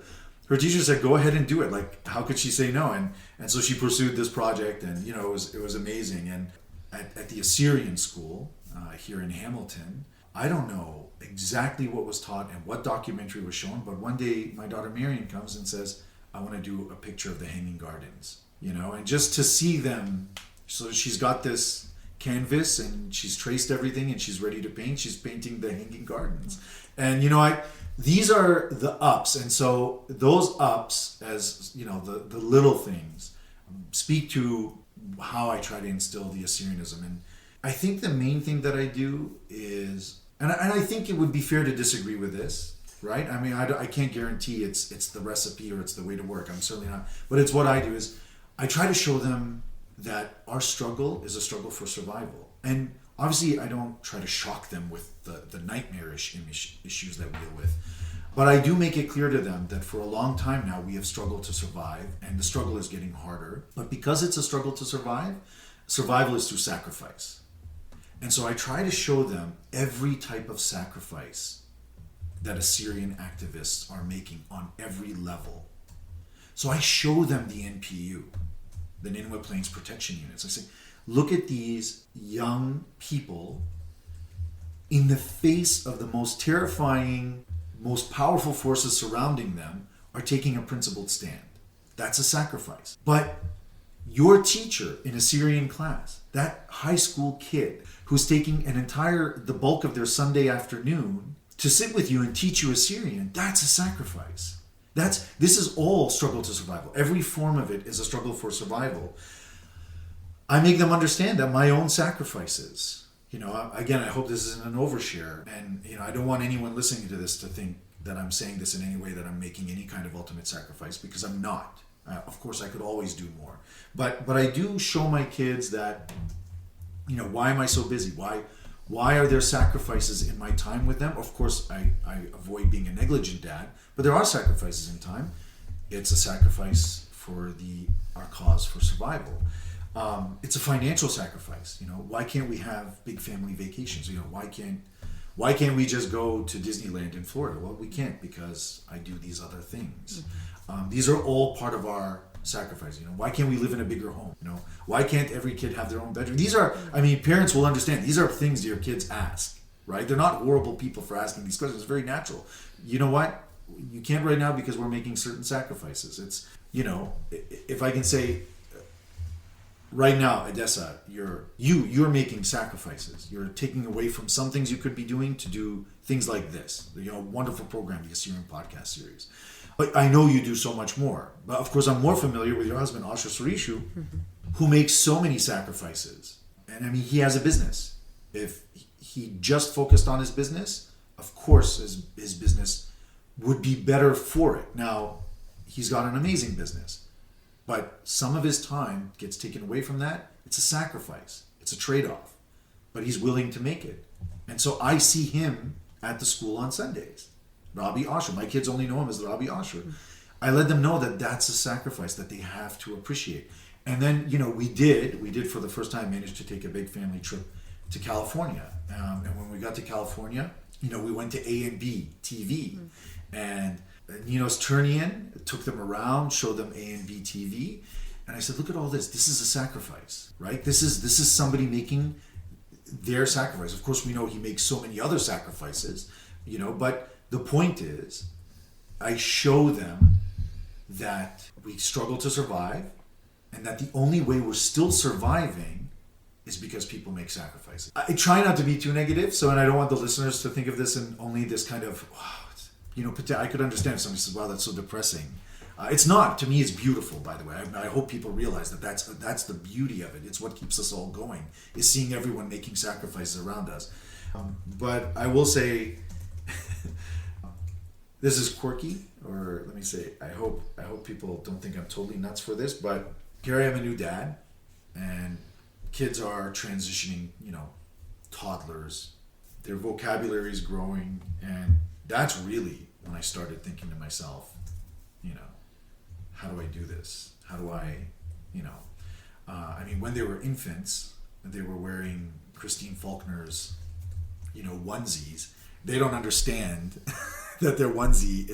said, go ahead and do it. Like, how could she say no? And so she pursued this project, and it was amazing. And at the Assyrian school here in Hamilton, I don't know exactly what was taught and what documentary was shown, but one day my daughter Marion comes and says, I want to do a picture of the Hanging Gardens, and just to see them. So she's got this canvas and she's traced everything and she's ready to paint. She's painting the Hanging Gardens. And, these are the ups. And so those ups, as, the little things, speak to how I try to instill the Assyrianism. And I think the main thing that I do is, and I think it would be fair to disagree with this, right? I mean, I can't guarantee it's the recipe or it's the way to work. I'm certainly not. But it's what I do is I try to show them that our struggle is a struggle for survival. And obviously, I don't try to shock them with the nightmarish issues that we deal with. But I do make it clear to them that for a long time now we have struggled to survive, and the struggle is getting harder. But because it's a struggle to survive, survival is through sacrifice. And so I try to show them every type of sacrifice that Assyrian activists are making on every level. So I show them the NPU, the Nineveh Plains Protection Units. I say, look at these young people in the face of the most terrifying, most powerful forces surrounding them are taking a principled stand. That's a sacrifice. But your teacher in a Syrian class, that high school kid who's taking the bulk of their Sunday afternoon to sit with you and teach you Assyrian, that's a sacrifice. This is all struggle to survival. Every form of it is a struggle for survival. I make them understand that my own sacrifices, again, I hope this isn't an overshare, and I don't want anyone listening to this to think that I'm saying this in any way that I'm making any kind of ultimate sacrifice, because I'm not. Of course, I could always do more, but I do show my kids that, why am I so busy? Why are there sacrifices in my time with them? Of course, I avoid being a negligent dad, but there are sacrifices in time. It's a sacrifice for our cause for survival. It's a financial sacrifice. Why can't we have big family vacations? Why can't we just go to Disneyland in Florida? Well, we can't because I do these other things. These are all part of our sacrifice. Why can't we live in a bigger home? Why can't every kid have their own bedroom? These are, parents will understand. These are things your kids ask, right? They're not horrible people for asking these questions. It's very natural. You know what? You can't right now because we're making certain sacrifices. It's, if I can say, right now, Edessa, you're making sacrifices. You're taking away from some things you could be doing to do things like this. Wonderful program, the Assyrian podcast series. But I know you do so much more. But of course, I'm more familiar with your husband, Asher Surishu, who makes so many sacrifices. And he has a business. If he just focused on his business, of course, his business would be better for it. Now, he's got an amazing business. But some of his time gets taken away from that. It's a sacrifice. It's a trade-off. But he's willing to make it. And so I see him at the school on Sundays. Rabbi Asher. My kids only know him as the Rabbi Asher. I let them know that that's a sacrifice that they have to appreciate. And then, we did for the first time manage to take a big family trip to California. And when we got to California, we went to A&B TV. And Nino's Turnian took them around, showed them A&B TV. And I said, look at all this. This is a sacrifice, right? This is somebody making their sacrifice. Of course, we know he makes so many other sacrifices, but the point is, I show them that we struggle to survive and that the only way we're still surviving is because people make sacrifices. I try not to be too negative, and I don't want the listeners to think of this in only this kind of, I could understand if somebody says, wow, that's so depressing. It's not. To me, it's beautiful, by the way. I hope people realize that that's the beauty of it. It's what keeps us all going, is seeing everyone making sacrifices around us. But I will say, this is quirky, or let me say, I hope people don't think I'm totally nuts for this, but here I am, a new dad, and kids are transitioning, toddlers. Their vocabulary is growing, and that's really when I started thinking to myself, how do I do this? How do I, when they were infants, they were wearing Christine Faulkner's, onesies. They don't understand that their onesie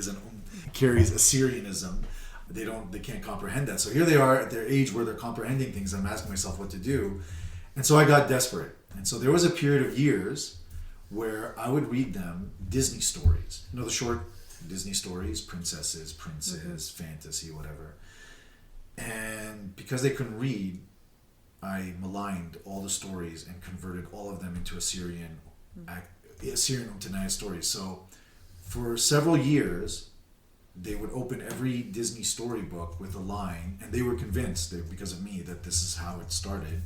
carries Assyrianism. They can't comprehend that. So here they are at their age where they're comprehending things. I'm asking myself what to do. And so I got desperate. And so there was a period of years where I would read them Disney stories. The short Disney stories, princesses, princes, fantasy, whatever. And because they couldn't read, I maligned all the stories and converted all of them into Assyrian Utanaya stories. So for several years, they would open every Disney storybook with a line, and they were convinced, because of me, that this is how it started.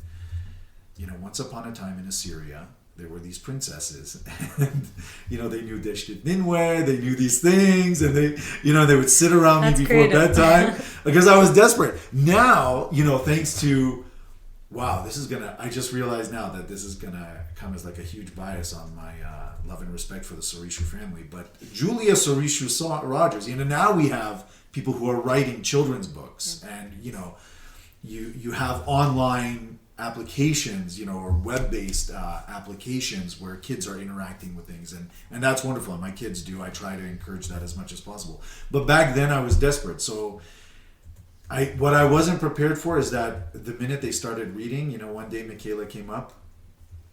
Once upon a time in Assyria, there were these princesses, and they knew Deshtit Ninwe, they knew these things, and they would sit around me before bedtime because I was desperate. Now, thanks to Wow, I just realized now that this is gonna come as like a huge bias on my love and respect for the Sorishu family. But Julia Sorishu Rogers, now we have people who are writing children's books, and you have online applications, or web-based applications where kids are interacting with things, and that's wonderful. And my kids do. I try to encourage that as much as possible. But back then I was desperate, so. What I wasn't prepared for is that the minute they started reading, one day Michaela came up,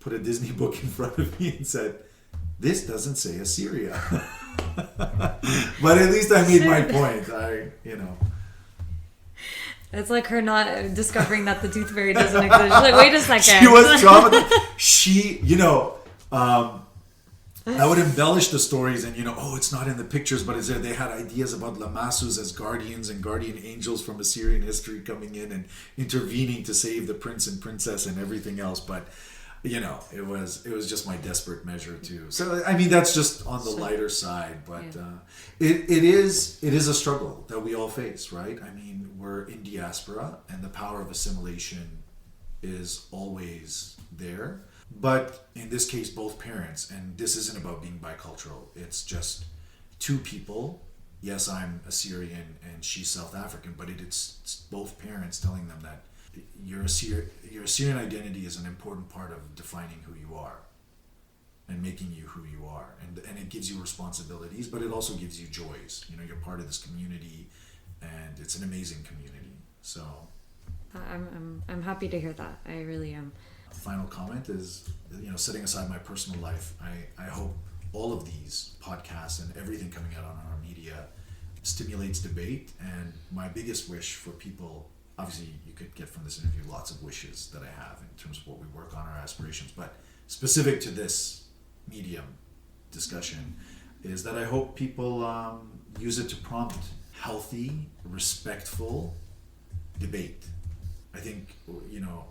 put a Disney book in front of me and said, "This doesn't say Assyria." But at least I made my point. It's like her not discovering that the tooth fairy doesn't exist. She's like, wait a second. She was traumatized. I would embellish the stories and, it's not in the pictures, but it's there. They had ideas about Lamassus as guardians and guardian angels from Assyrian history coming in and intervening to save the prince and princess and everything else. But, it was just my desperate measure too. So, that's just on the lighter side, but it is a struggle that we all face, right? We're in diaspora and the power of assimilation is always there. But in this case, both parents, and this isn't about being bicultural, it's just two people. Yes, I'm Assyrian and she's South African, but it's both parents telling them that your Assyrian identity is an important part of defining who you are and making you who you are. And it gives you responsibilities, but it also gives you joys. You're part of this community, and it's an amazing community. So I'm happy to hear that. I really am. Final comment is, setting aside my personal life, I hope all of these podcasts and everything coming out on our media stimulates debate. And my biggest wish for people, obviously you could get from this interview lots of wishes that I have in terms of what we work on, our aspirations, but specific to this medium discussion is that I hope people use it to prompt healthy, respectful debate. I think,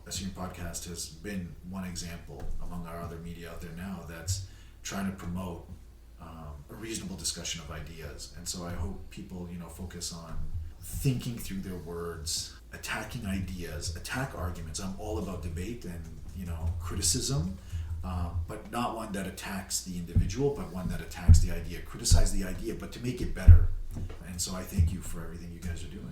Assyrian Podcast has been one example among our other media out there now that's trying to promote a reasonable discussion of ideas. And so I hope people, focus on thinking through their words, attacking ideas, attack arguments. I'm all about debate and, criticism, but not one that attacks the individual, but one that attacks the idea. Criticize the idea, but to make it better. And so I thank you for everything you guys are doing.